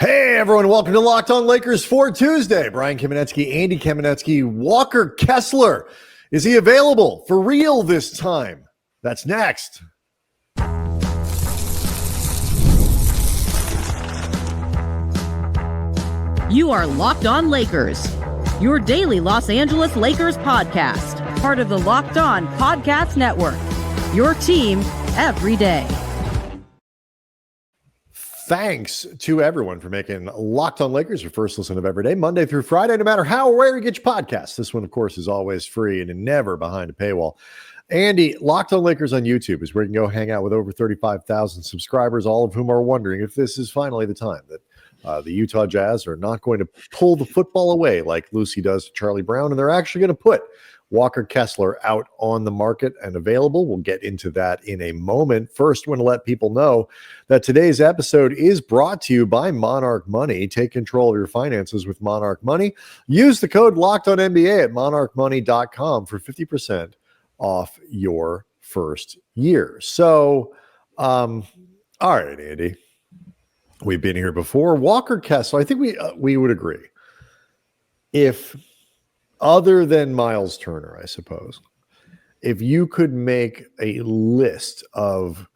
Hey, everyone. Welcome to Locked On Lakers for Tuesday. Brian Kamenetsky, Andy Kamenetsky, Walker Kessler. Is he available for real this time? That's next. You are Locked On Lakers, your daily Los Angeles Lakers podcast, part of the Locked On Podcast Network, your team every day. Thanks to everyone for making Locked On Lakers your first listen of every day, Monday through Friday, no matter how or where you get your podcasts. This one, of course, is always free and never behind a paywall. Andy, Locked On Lakers on YouTube is where you can go hang out with over 35,000 subscribers, all of whom are wondering if this is finally the time that the Utah Jazz are not going to pull the football away like Lucy does to Charlie Brown, and they're actually going to put Walker Kessler out on the market and available. We'll get into that in a moment. First, I want to let people know that today's episode is brought to you by Monarch Money. Take control of your finances with Monarch Money. Use the code LOCKEDONNBA at monarchmoney.com for 50% off your first year. So, all right, Andy. We've been here before. Walker Kessler, I think we would agree. If other than Miles Turner, I suppose, if you could make a list of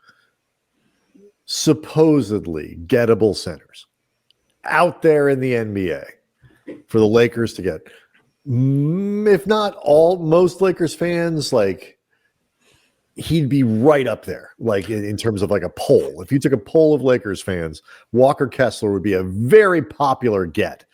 supposedly gettable centers out there in the NBA for the Lakers to get, if not all, most Lakers fans, like, he'd be right up there, like in terms of like a poll. If you took a poll of Lakers fans, Walker Kessler would be a very popular get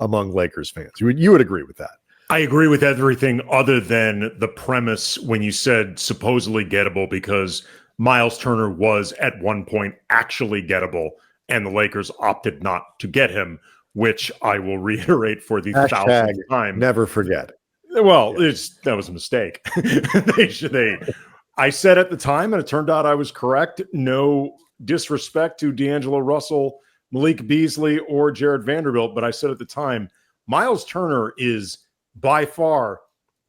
among Lakers fans. You would agree with that? I agree with everything other than the premise when you said supposedly gettable, because Miles Turner was at one point actually gettable, and the Lakers opted not to get him, which I will reiterate for the thousandth time. Never forget. Well, that was a mistake. I said at the time, and it turned out I was correct. No disrespect to D'Angelo Russell, Malik Beasley, or Jared Vanderbilt, but I said at the time, Miles Turner is by far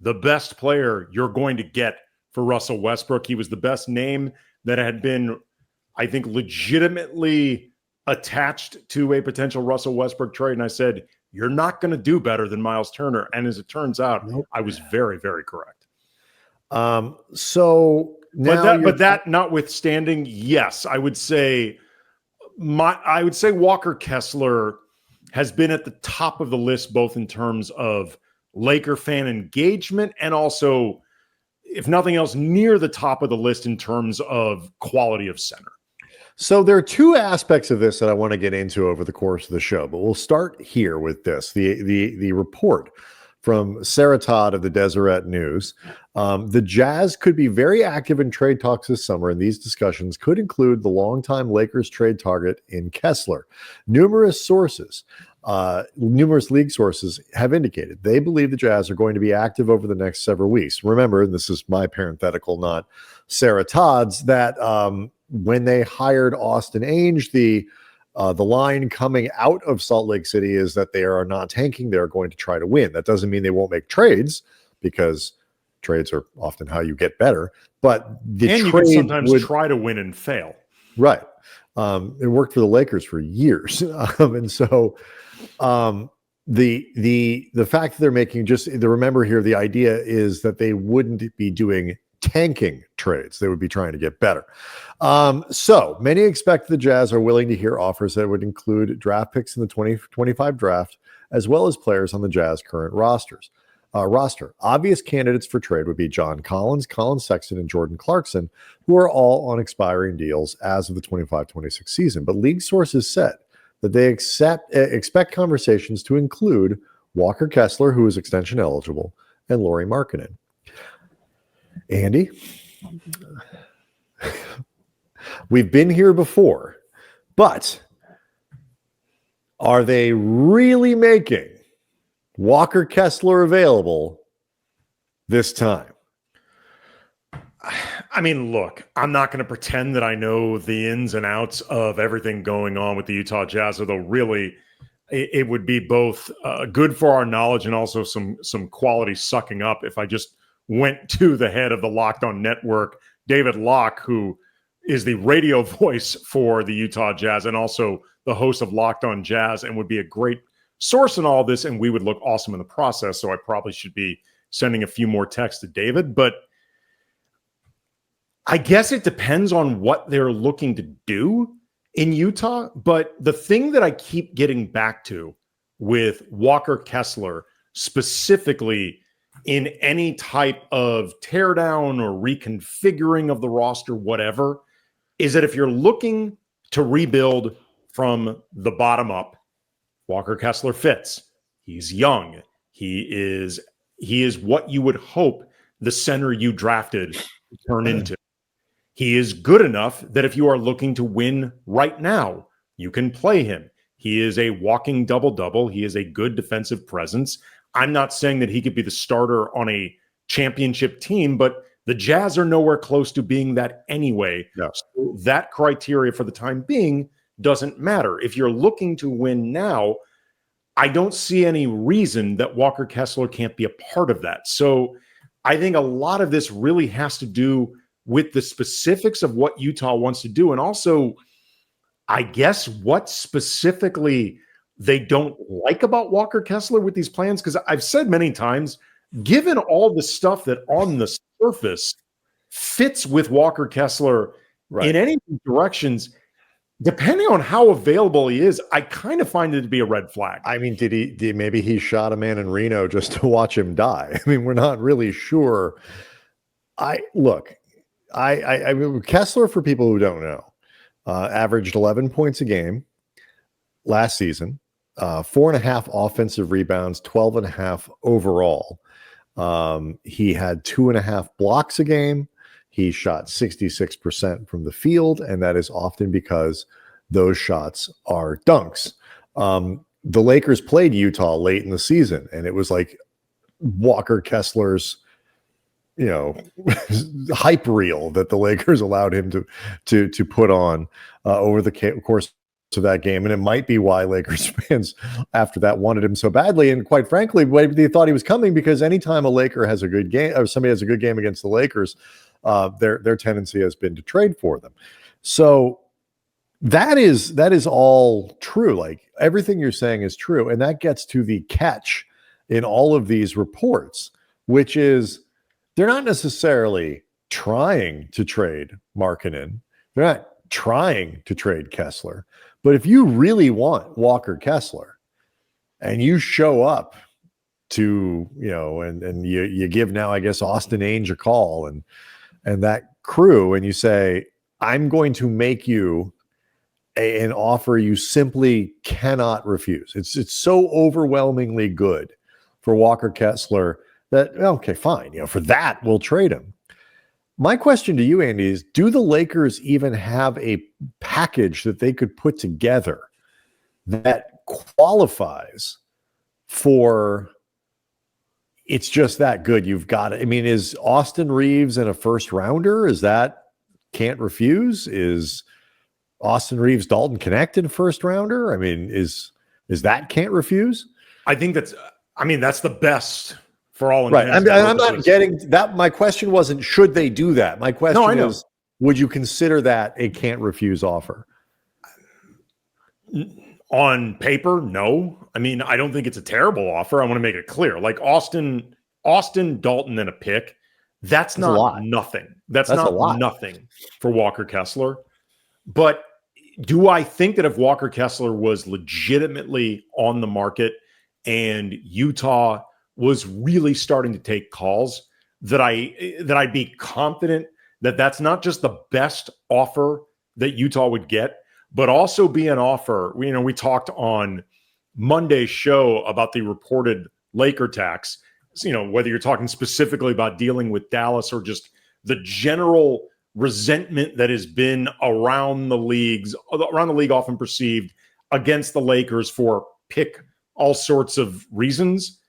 the best player you're going to get for Russell Westbrook. He was the best name that had been, I think, legitimately attached to a potential Russell Westbrook trade. And I said, you're not going to do better than Miles Turner. And as it turns out, I was very, very correct. So now but that notwithstanding, yes, I would say Walker Kessler has been at the top of the list, both in terms of Laker fan engagement and also, if nothing else, near the top of the list in terms of quality of center. So there are two aspects of this that I want to get into over the course of the show, but we'll start here with this. The report from Sarah Todd of the Deseret News. The Jazz could be very active in trade talks this summer, and these discussions could include the longtime Lakers trade target in Kessler. Numerous league sources have indicated they believe the Jazz are going to be active over the next several weeks. Remember, and this is my parenthetical, not Sarah Todd's, that when they hired Austin Ainge, the line coming out of Salt Lake City is that they are not tanking. They're going to try to win. That doesn't mean they won't make trades, because trades are often how you get better. But you can sometimes try to win and fail. Right. It worked for the Lakers for years. And so the fact that they're making remember here, the idea is that they wouldn't be doing tanking trades. They would be trying to get better. So many expect the Jazz are willing to hear offers that would include draft picks in the 2025 draft, as well as players on the Jazz current roster. Obvious candidates for trade would be John Collins, Collin Sexton, and Jordan Clarkson, who are all on expiring deals as of the 25-26 season. But league sources said that they expect conversations to include Walker Kessler, who is extension eligible, and Lauri Markkanen. Andy, we've been here before, but are they really making Walker Kessler available this time? I mean, look, I'm not going to pretend that I know the ins and outs of everything going on with the Utah Jazz, although really it would be both good for our knowledge and also some quality sucking up if I just went to the head of the Locked On Network, David Locke, who is the radio voice for the Utah Jazz and also the host of Locked On Jazz and would be a great source in all this, and we would look awesome in the process. So I probably should be sending a few more texts to David, but I guess it depends on what they're looking to do in Utah. But the thing that I keep getting back to with Walker Kessler, specifically in any type of teardown or reconfiguring of the roster, whatever, is that if you're looking to rebuild from the bottom up, Walker Kessler fits. He's young. He is what you would hope the center you drafted to turn into. He is good enough that if you are looking to win right now, you can play him. He is a walking double-double. He is a good defensive presence. I'm not saying that he could be the starter on a championship team, but the Jazz are nowhere close to being that anyway. No. So that criteria for the time being doesn't matter. If you're looking to win now, I don't see any reason that Walker Kessler can't be a part of that. So I think a lot of this really has to do with the specifics of what Utah wants to do. And also, I guess, what specifically they don't like about Walker Kessler with these plans. Because I've said many times, given all the stuff that on the surface fits with Walker Kessler in any directions, depending on how available he is, I kind of find it to be a red flag. I mean, maybe he shot a man in Reno just to watch him die? I mean, we're not really sure. I mean, Kessler, for people who don't know, averaged 11 points a game last season, 4.5 offensive rebounds, 12.5 overall. He had 2.5 blocks a game. He shot 66% from the field, and that is often because those shots are dunks. The Lakers played Utah late in the season, and it was like Walker Kessler's, hype reel that the Lakers allowed him to put on over the course of that game. And it might be why Lakers fans after that wanted him so badly. And quite frankly, they thought he was coming, because anytime a Laker has a good game or somebody has a good game against the Lakers, their tendency has been to trade for them. So that is all true. Like, everything you're saying is true. And that gets to the catch in all of these reports, which is they're not necessarily trying to trade Markkanen. They're not trying to trade Kessler. But if you really want Walker Kessler and you show up to, and you give now, I guess, Austin Ainge a call and that crew, and you say, I'm going to make you an offer you simply cannot refuse. It's so overwhelmingly good for Walker Kessler that, okay, fine. For that, we'll trade him. My question to you, Andy, is, do the Lakers even have a package that they could put together that qualifies for it's just that good? You've got it. I mean, is Austin Reaves in a first rounder? Is that can't refuse? Is Austin Reaves Dalton Knecht in a first rounder? I mean, is that can't refuse? I think that's the best for all right. intents. I'm not getting that. My question wasn't should they do that. My question is, would you consider that a can't refuse offer? On paper, no. I mean, I don't think it's a terrible offer. I want to make it clear. Like Austin, Dalton, and a pick, that's not nothing. That's not nothing for Walker Kessler. But do I think that if Walker Kessler was legitimately on the market and Utah was really starting to take calls, that I'd be confident that that's not just the best offer that Utah would get, but also be an offer. We talked on Monday's show about the reported Laker tax. So, whether you're talking specifically about dealing with Dallas or just the general resentment that has been around the league, often perceived against the Lakers for pick all sorts of reasons.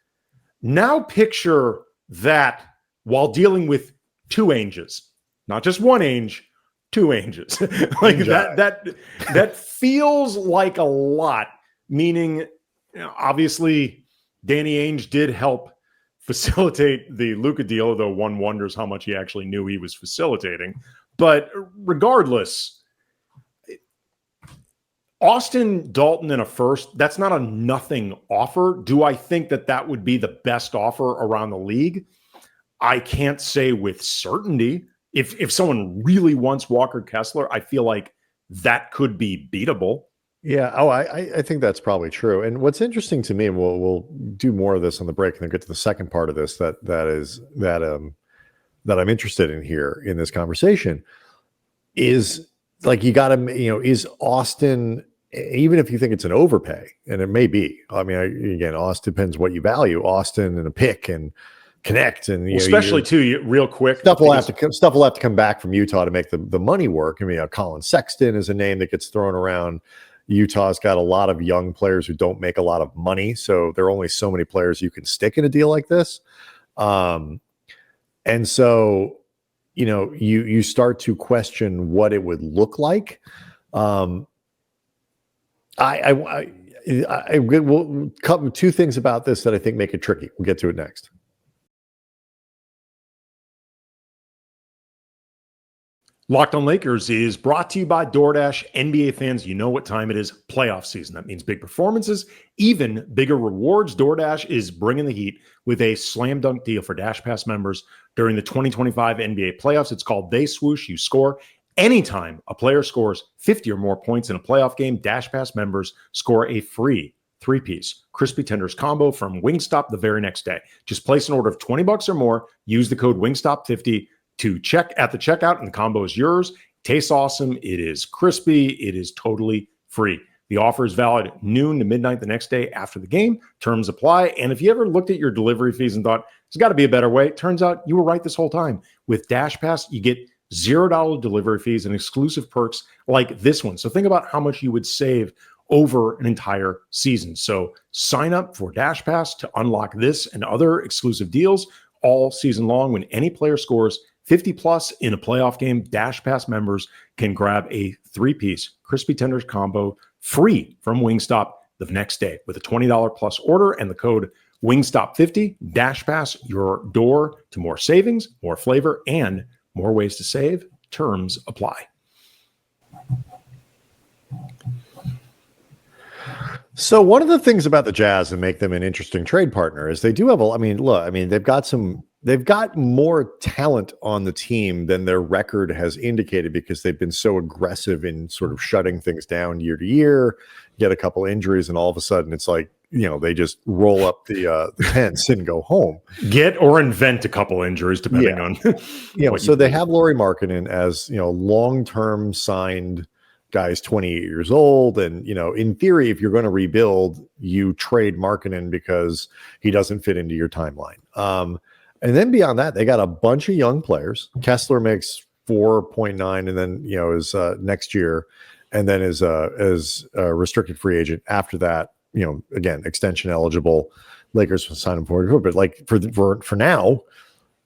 Now picture that while dealing with two Ainges, not just one Ainge, two Ainges. Like that feels like a lot, meaning, obviously Danny Ainge did help facilitate the Luka deal, though one wonders how much he actually knew he was facilitating. But regardless, Austin, Dalton in a first, that's not a nothing offer. Do I think that would be the best offer around the league? I can't say with certainty. If someone really wants Walker Kessler, I feel like that could be beatable. Yeah. Oh, I think that's probably true. And what's interesting to me, and we'll do more of this on the break and then get to the second part of this that I'm interested in here in this conversation is like, you got to, is Austin, even if you think it's an overpay, and it may be, I mean, again, Austin depends what you value, Austin and a pick and Connect, and especially too, real quick, stuff will have to come back from Utah to make the money work. I mean, Collin Sexton is a name that gets thrown around. Utah's got a lot of young players who don't make a lot of money, so there are only so many players you can stick in a deal like this. And so, you start to question what it would look like. I will cover two things about this that I think make it tricky. We'll get to it next. Locked on Lakers is brought to you by DoorDash. NBA fans, you know what time it is. Playoff season. That means big performances, even bigger rewards. DoorDash is bringing the heat with a slam dunk deal for Dash Pass members during the 2025 NBA playoffs. It's called They Swoosh. You score anytime a player scores 50 or more points in a playoff game. Dash Pass members score a free 3-piece crispy tenders combo from Wingstop the very next day. Just place an order of $20 or more. Use the code Wingstop50 to check at the checkout, and the combo is yours. Tastes awesome. It is crispy. It is totally free. The offer is valid noon to midnight the next day after the game. Terms apply. And if you ever looked at your delivery fees and thought, there's got to be a better way, turns out you were right this whole time. With Dash Pass, you get $0 delivery fees and exclusive perks like this one. So think about how much you would save over an entire season. So sign up for Dash Pass to unlock this and other exclusive deals all season long. When any player scores 50 plus in a playoff game, Dash Pass members can grab a 3-piece crispy tenders combo free from Wingstop the next day with a $20 plus order and the code Wingstop50. Dash Pass, your door to more savings, more flavor, and more ways to save. Terms apply. So one of the things about the Jazz that make them an interesting trade partner is they do have they've got more talent on the team than their record has indicated, because they've been so aggressive in sort of shutting things down year to year, get a couple injuries, and all of a sudden it's like, they just roll up the tents and go home. Get or invent a couple injuries depending on so they have Lauri Markkanen as, long-term signed guy's 28 years old. And, in theory, if you're going to rebuild, you trade Markkanen because he doesn't fit into your timeline. And then beyond that, they got a bunch of young players. Kessler makes 4.9, and then, is next year, and then is a restricted free agent after that, again, extension eligible. Lakers will sign him for, but like for now,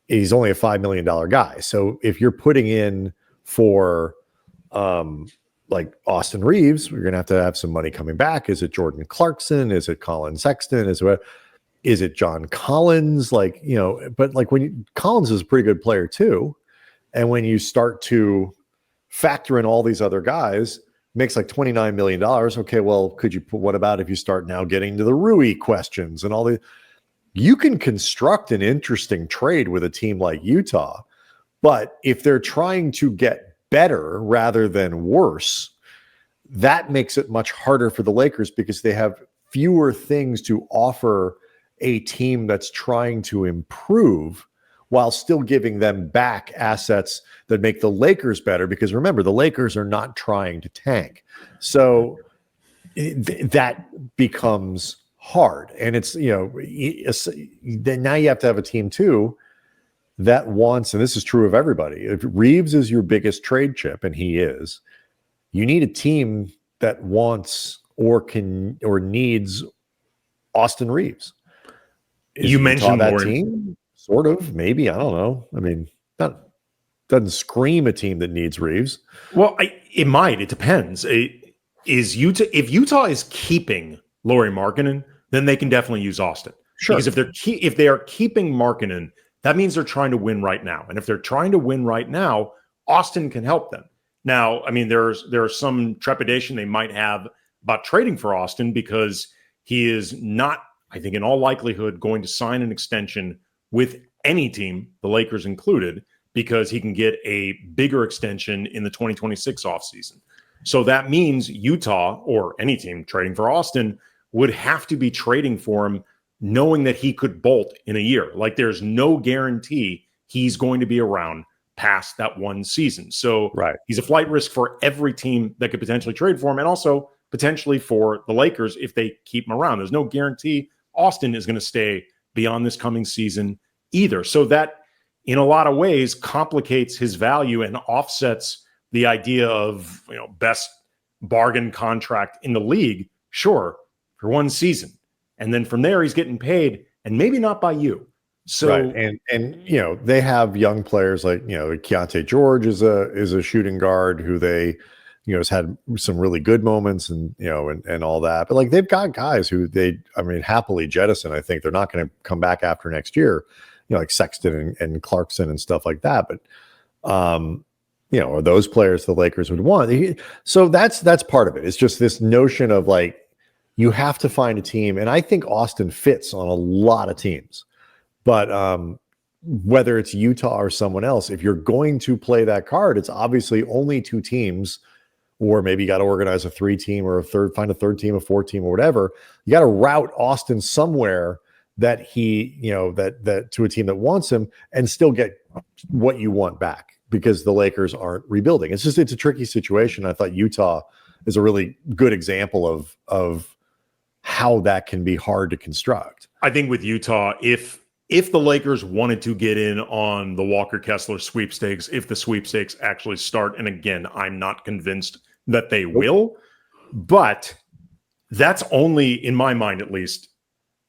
he's only a $5 million guy. So if you're putting in for, like Austin Reaves, we're going to have some money coming back. Is it Jordan Clarkson? Is it Collin Sexton? Is it John Collins? But like Collins is a pretty good player too. And when you start to factor in all these other guys, makes like $29 million. Okay, well, what about if you start now getting to the Rui questions and you can construct an interesting trade with a team like Utah. But if they're trying to get better rather than worse, that makes it much harder for the Lakers, because they have fewer things to offer a team that's trying to improve while still giving them back assets that make the Lakers better. Because remember, the Lakers are not trying to tank. So that becomes hard. And it's, then now you have to have a team too that wants, and this is true of everybody, if Reaves is your biggest trade chip, and he is, you need a team that wants or needs Austin Reaves. You mentioned that team, sort of, maybe, I don't know. I mean, that doesn't scream a team that needs Reaves. Well, it might. It depends. If Utah is keeping Lauri Markkanen, then they can definitely use Austin. Sure. Because if they are keeping Markkanen, that means they're trying to win right now. And if they're trying to win right now, Austin can help them. Now, I mean, there's some trepidation they might have about trading for Austin because he is not, I think, in all likelihood, going to sign an extension with any team, the Lakers included, because he can get a bigger extension in the 2026 offseason. So that means Utah or any team trading for Austin would have to be trading for him knowing that he could bolt in a year. Like there's no guarantee he's going to be around past that one season. So he's a flight risk for every team that could potentially trade for him and also potentially for the Lakers if they keep him around. There's no guarantee Austin is going to stay beyond this coming season either. So that in a lot of ways complicates his value and offsets the idea of, best bargain contract in the league. Sure, for one season. And then from there, he's getting paid and maybe not by you. So, and they have young players like, Keontae George is a shooting guard who they, has had some really good moments and all that. But like they've got guys who happily jettison. I think they're not going to come back after next year, like Sexton and Clarkson and stuff like that. But, are those players the Lakers would want? So that's part of it. It's just this notion of like, you have to find a team. And I think Austin fits on a lot of teams. But whether it's Utah or someone else, if you're going to play that card, it's obviously only two teams, or maybe you got to organize a 3-team or find a third team, a 4-team or whatever. You got to route Austin somewhere that he, that to a team that wants him and still get what you want back because the Lakers aren't rebuilding. It's a tricky situation. I thought Utah is a really good example of how that can be hard to construct. I think with Utah, if the Lakers wanted to get in on the Walker Kessler sweepstakes, if the sweepstakes actually start, and again, I'm not convinced that they will, but that's only, in my mind at least,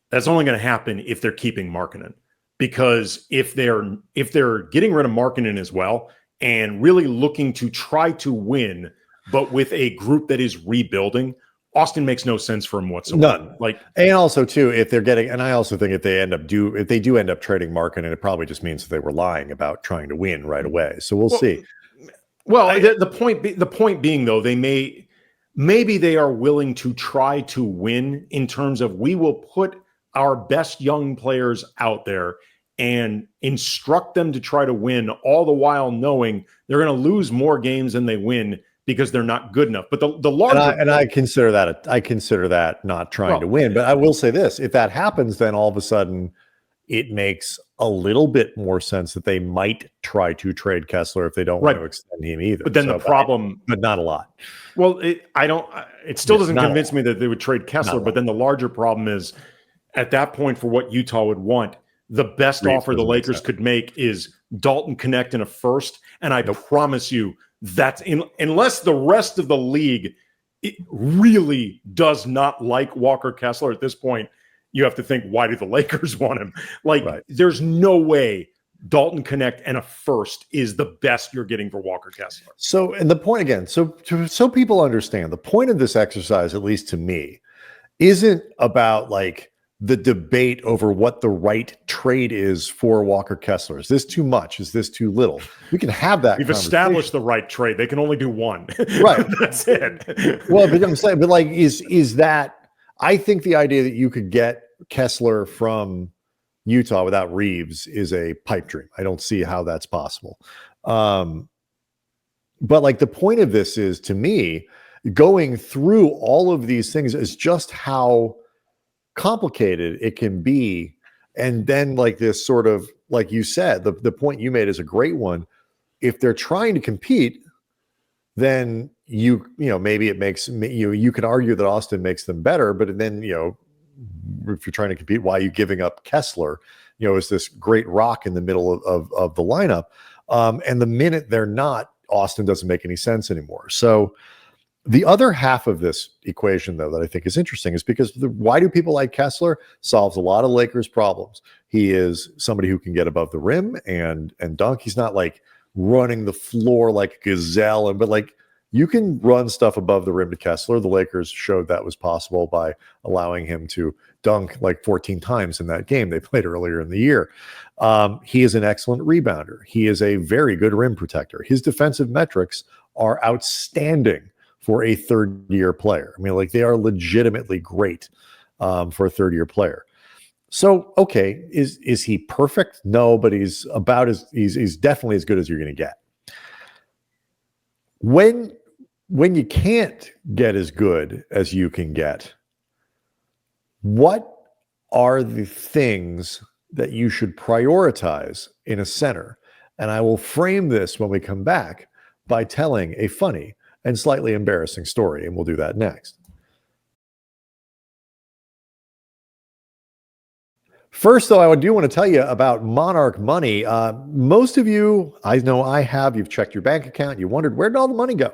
that's only going to happen if they're keeping Markkanen. Because if they're getting rid of Markkanen as well and really looking to try to win, but with a group that is rebuilding, Austin makes no sense for him whatsoever. None. And also too, if they're getting, and I also think if they do end up trading Markkanen, it probably just means that they were lying about trying to win right away. So we'll see. Well, the point being though, maybe they are willing to try to win in terms of we will put our best young players out there and instruct them to try to win, all the while knowing they're going to lose more games than they win because they're not good enough. But the larger I consider that not trying to win. But I will say this: if that happens, then all of a sudden it makes a little bit more sense that they might try to trade Kessler if they don't want to extend him either. But then the problem, but not a lot. Well, it still doesn't convince me that they would trade Kessler. But then the larger problem is, at that point, for what Utah would want, the best offer the Lakers could make is Dalton Knecht in a first. And I promise you, that's unless the rest of the league it really does not like Walker Kessler at this point, you have to think, why do the Lakers want him? There's no way Dalton Knecht and a first is the best you're getting for Walker Kessler. So, and the point again, so people understand, the point of this exercise, at least to me, isn't about like the debate over what the right trade is for Walker Kessler. Is this too much? Is this too little? We can have that. We've established the right trade. They can only do one. Right. That's it. Well, but I'm saying, but like, is that, I think the idea that you could get Kessler from Utah without Reaves is a pipe dream. I don't see how that's possible. But like the point of this is, to me, going through all of these things is just how complicated it can be. And then like this sort of, like you said, the point you made is a great one. If they're trying to compete, then maybe it makes you could argue that Austin makes them better, but then if you're trying to compete, why are you giving up Kessler? Is this great rock in the middle of the lineup? And the minute they're not, Austin doesn't make any sense anymore. So the other half of this equation, though, that I think is interesting is because why do people like Kessler? Solves a lot of Lakers problems. He is somebody who can get above the rim and dunk. He's not like running the floor like a gazelle, but like You can run stuff above the rim to Kessler. The Lakers showed that was possible by allowing him to dunk like 14 times in that game they played earlier in the year. He is an excellent rebounder. He is a very good rim protector. His defensive metrics are outstanding for a third-year player. I mean, like, they are legitimately great for a third-year player. So, okay, is he perfect? No, but he's definitely as good as you're going to get. When you can't get as good as you can get, what are the things that you should prioritize in a center? And I will frame this when we come back by telling a funny and slightly embarrassing story, and we'll do that next. First, though, I do want to tell you about Monarch Money. Most of you, I know I have, you've checked your bank account, you wondered, where did all the money go?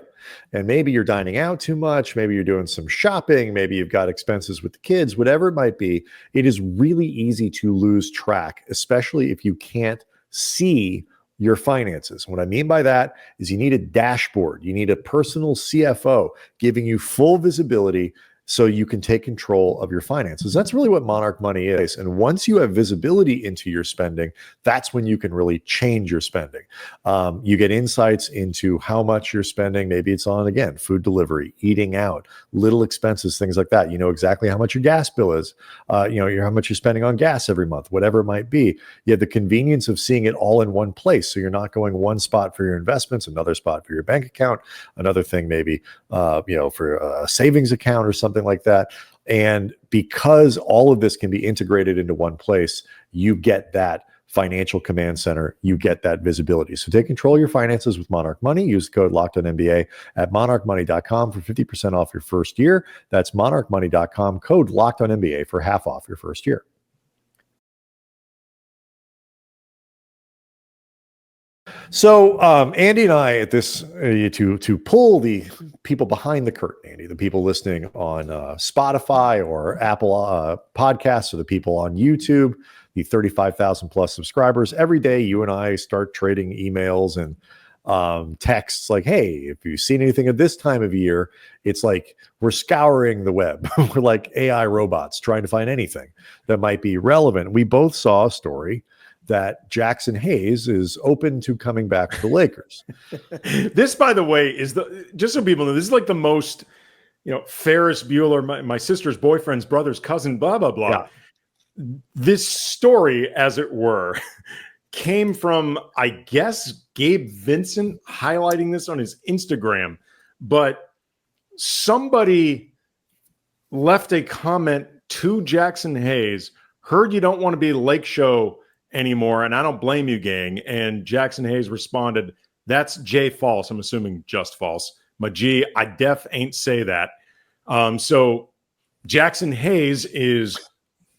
And maybe you're dining out too much, maybe you're doing some shopping, maybe you've got expenses with the kids, whatever it might be. It is really easy to lose track, especially if you can't see your finances. What I mean by that is you need a dashboard. You need a personal CFO giving you full visibility so you can take control of your finances. That's really what Monarch Money is. And once you have visibility into your spending, that's when you can really change your spending. You get insights into how much you're spending. Maybe it's on, again, food delivery, eating out, little expenses, things like that. You know exactly how much your gas bill is, how much you're spending on gas every month, whatever it might be. You have the convenience of seeing it all in one place. So you're not going one spot for your investments, another spot for your bank account, another thing maybe, for a savings account or something like that. And because all of this can be integrated into one place, you get that financial command center, you get that visibility. So take control of your finances with Monarch Money. Use the code LOCKEDONNBA at monarchmoney.com for 50% off your first year. That's monarchmoney.com, code LOCKEDONNBA for half off your first year. So Andy and I at this to pull the people behind the curtain, Andy, the people listening on Spotify or Apple podcasts, or the people on YouTube, the 35,000 plus subscribers. Every day you and I start trading emails and texts like, hey, if you've seen anything at this time of year, it's like we're scouring the web. We're like AI robots trying to find anything that might be relevant. We both saw a story that Jackson Hayes is open to coming back to the Lakers. This, by the way, is just so people know, this is like the most, Ferris Bueller, my sister's boyfriend's brother's cousin, blah, blah, blah. Yeah. This story, as it were, came from, I guess, Gabe Vincent highlighting this on his Instagram, but somebody left a comment to Jackson Hayes, heard you don't want to be Lake Show anymore, and I don't blame you, gang. And Jackson Hayes responded, that's J false. I'm assuming just false. My G, I def ain't say that. So Jackson Hayes is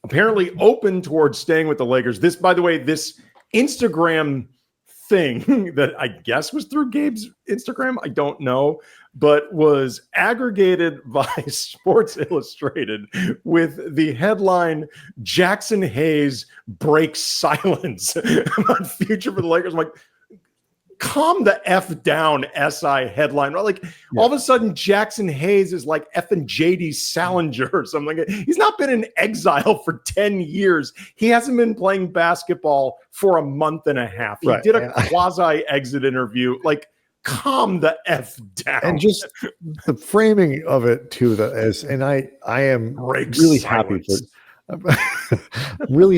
apparently open towards staying with the Lakers. This, by the way, this Instagram thing that I guess was through Gabe's Instagram, I don't know, but was aggregated by Sports Illustrated with the headline, Jackson Hayes breaks silence about future for the Lakers. I'm like, calm the F down, SI headline. Right? Like, all of a sudden, Jackson Hayes is like effing JD Salinger or something. He's not been in exile for 10 years. He hasn't been playing basketball for a month and a half. He did a quasi-exit interview. Like, calm the F down. And just the framing of it too, I am really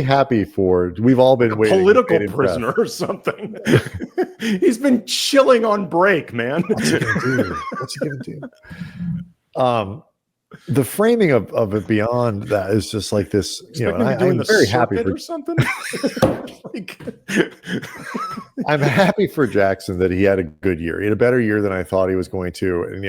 happy for we've all been waiting. Political prisoner or something. He's been chilling on break, man. What's he gonna do? The framing of it beyond that is just like this, and I'm very happy for something. I'm happy for Jackson that he had a good year. He had a better year than I thought he was going to, and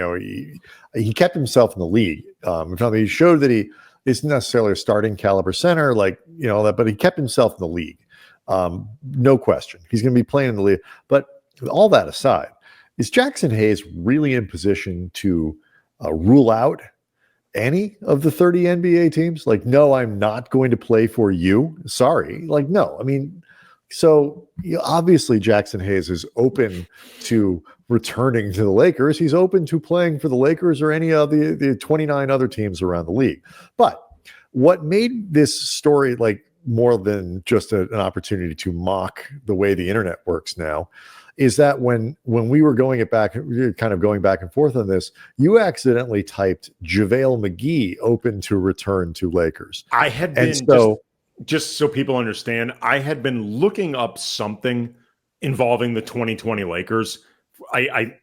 he kept himself in the league. He showed that he isn't necessarily a starting caliber center, but he kept himself in the league. No question, he's going to be playing in the league. But all that aside, is Jackson Hayes really in position to rule out any of the 30 NBA teams? Like, no, I'm not going to play for you. Sorry. No. So obviously Jackson Hayes is open to returning to the Lakers. He's open to playing for the Lakers or any of the 29 other teams around the league. But what made this story like more than just an opportunity to mock the way the internet works now is that when we were going back and forth on this, you accidentally typed JaVale McGee open to return to Lakers. I had been, just so people understand, I had been looking up something involving the 2020 Lakers. It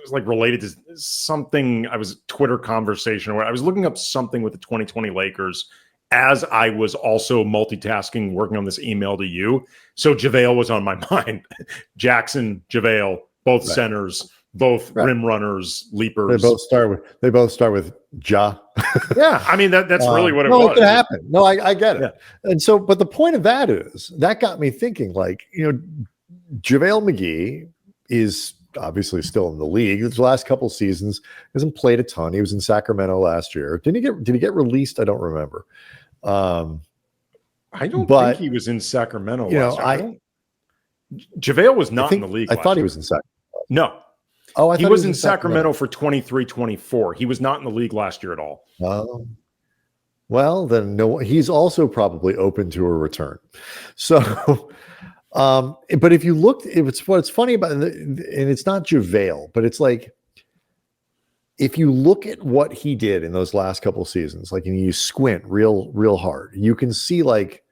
was like related to something. I was Twitter conversation where I was looking up something with the 2020 Lakers as I was also multitasking, working on this email to you. So JaVale was on my mind. Jackson, JaVale, both centers, both rim runners, leapers. They both start with Ja. Yeah, I mean that's really what it was. No, it could happen. No, I get it. Yeah. And so, but the point of that is that got me thinking. Like, JaVale McGee is obviously still in the league. His last couple seasons hasn't played a ton. He was in Sacramento last year. Did he get released? I don't remember. I don't think he was in Sacramento last year. JaVale was not in the league. I thought he was in Sacramento. No. Oh, I thought he was in Sacramento for 23-24. He was not in the league last year at all. Well, then no, he's also probably open to a return. So, but if you looked, what's funny about, and it's not JaVale, but it's like, if you look at what he did in those last couple seasons, like, and you squint real hard, you can see like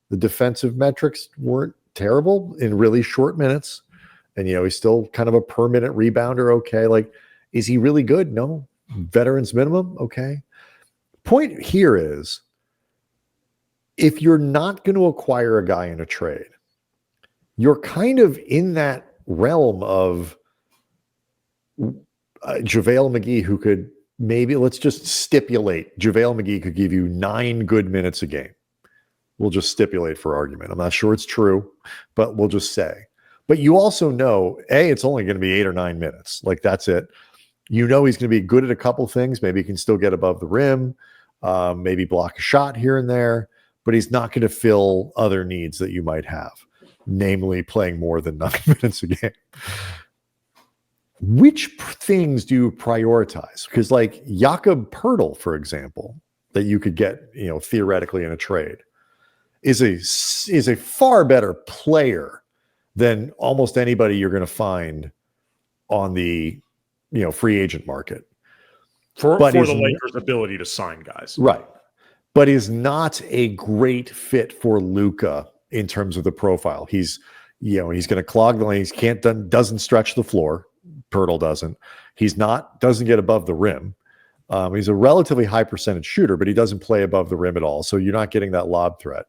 the defensive metrics weren't terrible in really short minutes. And, he's still kind of a per minute rebounder. Okay. Like, is he really good? No. Veterans minimum. Okay. Point here is, if you're not going to acquire a guy in a trade, you're kind of in that realm of JaVale McGee, who could maybe, let's just stipulate, JaVale McGee could give you 9 good minutes a game. We'll just stipulate for argument. I'm not sure it's true, but we'll just say. But you also know, it's only going to be 8 or 9 minutes. Like, that's it. He's going to be good at a couple things. Maybe he can still get above the rim, maybe block a shot here and there, but he's not going to fill other needs that you might have, namely playing more than 9 minutes a game. Which things do you prioritize? Because like Jakob Poeltl, for example, that you could get, theoretically in a trade, is a far better player than almost anybody you're going to find on the, free agent market. For the Lakers' ability to sign guys. Right. But is not a great fit for Luka in terms of the profile. He's going to clog the lanes, doesn't stretch the floor. Poeltl doesn't. Doesn't get above the rim. He's a relatively high percentage shooter, but he doesn't play above the rim at all. So you're not getting that lob threat.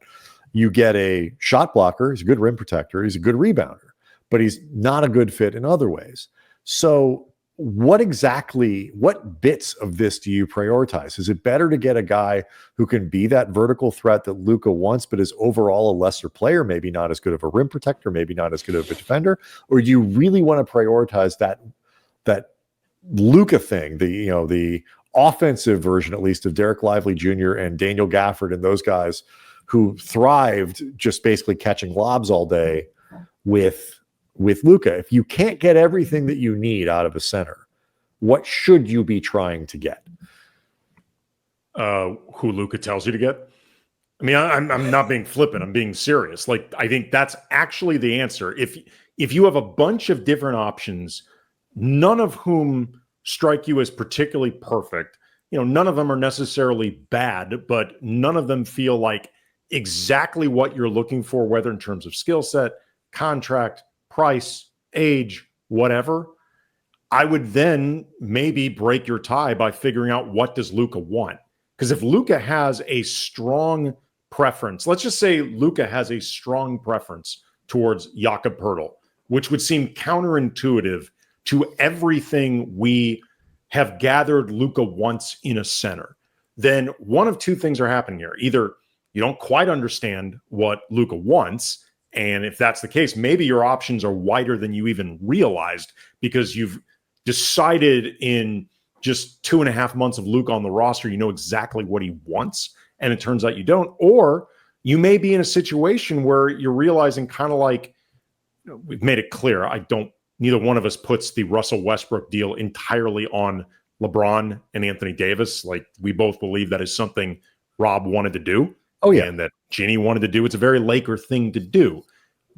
You get a shot blocker. He's a good rim protector. He's a good rebounder, but he's not a good fit in other ways. So what bits of this do you prioritize? Is it better to get a guy who can be that vertical threat that Luka wants, but is overall a lesser player, maybe not as good of a rim protector, maybe not as good of a defender? Or do you really want to prioritize that Luka thing, the offensive version, at least, of Derek Lively Jr. and Daniel Gafford and those guys who thrived just basically catching lobs all day with Luka? If you can't get everything that you need out of a center, what should you be trying to get? Who Luka tells you to get? I mean, I'm not being flippant. I'm being serious. Like, I think that's actually the answer. If you have a bunch of different options, none of whom strike you as particularly perfect, none of them are necessarily bad, but none of them feel like exactly what you're looking for, whether in terms of skill set, contract, price, age, whatever, I would then maybe break your tie by figuring out, what does Luka want? Because if Luka has a strong preference, let's just say Luka has a strong preference towards Jakob Poeltl, which would seem counterintuitive to everything we have gathered Luka wants in a center, then one of two things are happening here. Either you don't quite understand what Luka wants, and if that's the case, maybe your options are wider than you even realized, because you've decided in just 2.5 months of Luka on the roster, you know exactly what he wants, and it turns out you don't. Or you may be in a situation where you're realizing, kind of like, we've made it clear, I don't neither one of us puts the Russell Westbrook deal entirely on LeBron and Anthony Davis. Like, we both believe that is something Rob wanted to do. Oh, yeah. And that Ginny wanted to do. It's a very Laker thing to do.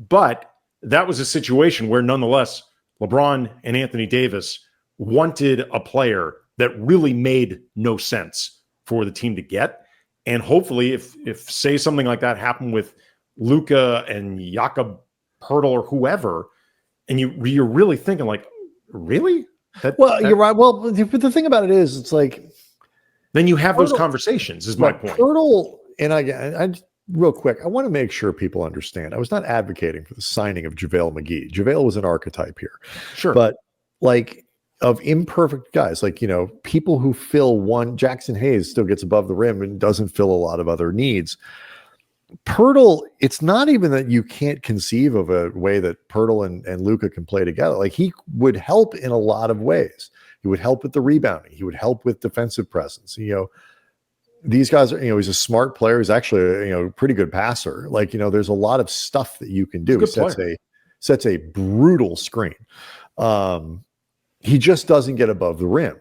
But that was a situation where, nonetheless, LeBron and Anthony Davis wanted a player that really made no sense for the team to get. And hopefully, if say something like that happened with Luka and Jakob Poeltl or whoever, and you're really thinking like, really? You're right. Well, but the thing about it is, it's like, then you have those conversations, is my point. Poeltl, and I real quick, I want to make sure people understand. I was not advocating for the signing of JaVale McGee. JaVale was an archetype here. Sure. But like, of imperfect guys, like, people who fill one, Jackson Hayes still gets above the rim and doesn't fill a lot of other needs. Poeltl, it's not even that you can't conceive of a way that Poeltl and Luka can play together. Like, he would help in a lot of ways. He would help with the rebounding. He would help with defensive presence. These guys are, he's a smart player. He's actually a pretty good passer. Like, there's a lot of stuff that you can do. He sets a brutal screen. He just doesn't get above the rim.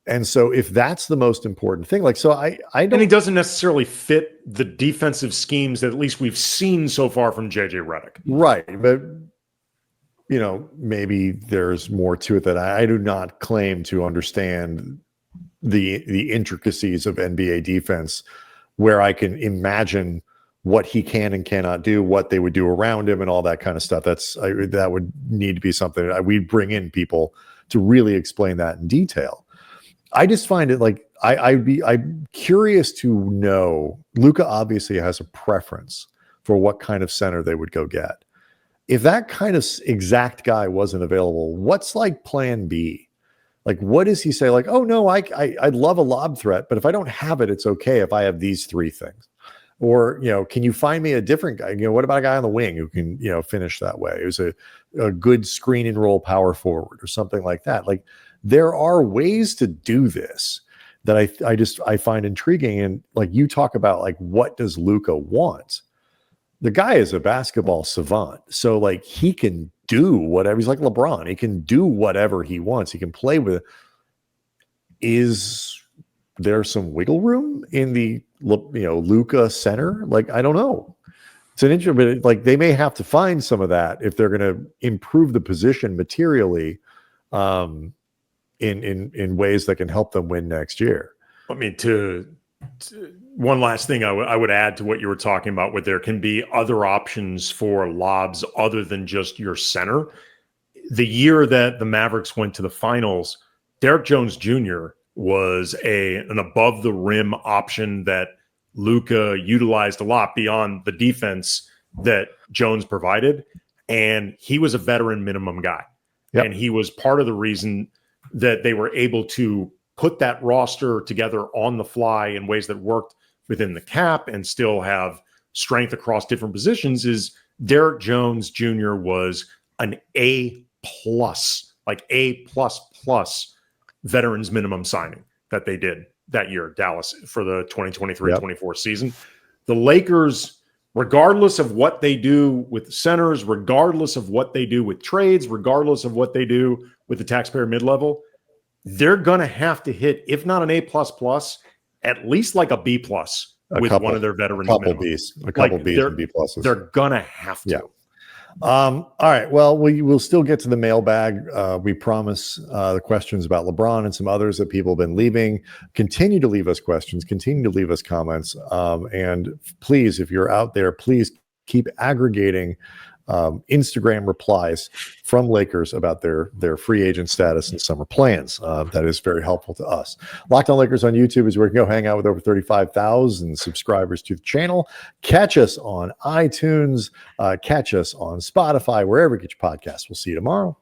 And so if that's the most important thing, I don't. And he doesn't necessarily fit the defensive schemes that at least we've seen so far from JJ Redick. Right. But, maybe there's more to it that I do not claim to understand the intricacies of NBA defense, where I can imagine what he can and cannot do, what they would do around him and all that kind of stuff. That would need to be something that we'd bring in people to really explain that in detail. I just find it like, I'm curious to know. Luka obviously has a preference for what kind of center they would go get. If that kind of exact guy wasn't available, what's like plan B? Like, what does he say? Like, oh no, I'd love a lob threat, but if I don't have it, it's okay if I have these three things. Or, can you find me a different guy? What about a guy on the wing who can, finish that way? It was a good screen and roll power forward or something like that. Like, there are ways to do this that I find intriguing. And like, you talk about, like, what does Luka want? The guy is a basketball savant. So like, he can do whatever. He's like LeBron. He can do whatever he wants. He can play with it. Is there some wiggle room in the, Luka center? Like, I don't know. It's an interesting, but like, they may have to find some of that if they're going to improve the position materially, in ways that can help them win next year. I mean, one last thing I would add to what you were talking about, where there can be other options for lobs other than just your center. The year that the Mavericks went to the finals, Derrick Jones Jr. was an above the rim option that Luka utilized a lot beyond the defense that Jones provided. And he was a veteran minimum guy. Yep. And he was part of the reason that they were able to put that roster together on the fly in ways that worked within the cap and still have strength across different positions. Is Derrick Jones Jr. was an A+, like A++ veterans minimum signing that they did that year, Dallas, for the 2023-24 season. The Lakers, regardless of what they do with centers, regardless of what they do with trades, regardless of what they do with the taxpayer mid-level, they're going to have to hit, if not an A++, at least like a B+ with one of their veterans. A couple Bs and B+. They're going to have to. Yeah. All right. Well, we will still get to the mailbag. We promise the questions about LeBron and some others that people have been leaving. Continue to leave us questions. Continue to leave us comments. And please, if you're out there, please keep aggregating Instagram replies from Lakers about their free agent status and summer plans. That is very helpful to us. Locked On Lakers on YouTube is where you can go hang out with over 35,000 subscribers to the channel. Catch us on iTunes, catch us on Spotify, wherever you get your podcasts. We'll see you tomorrow.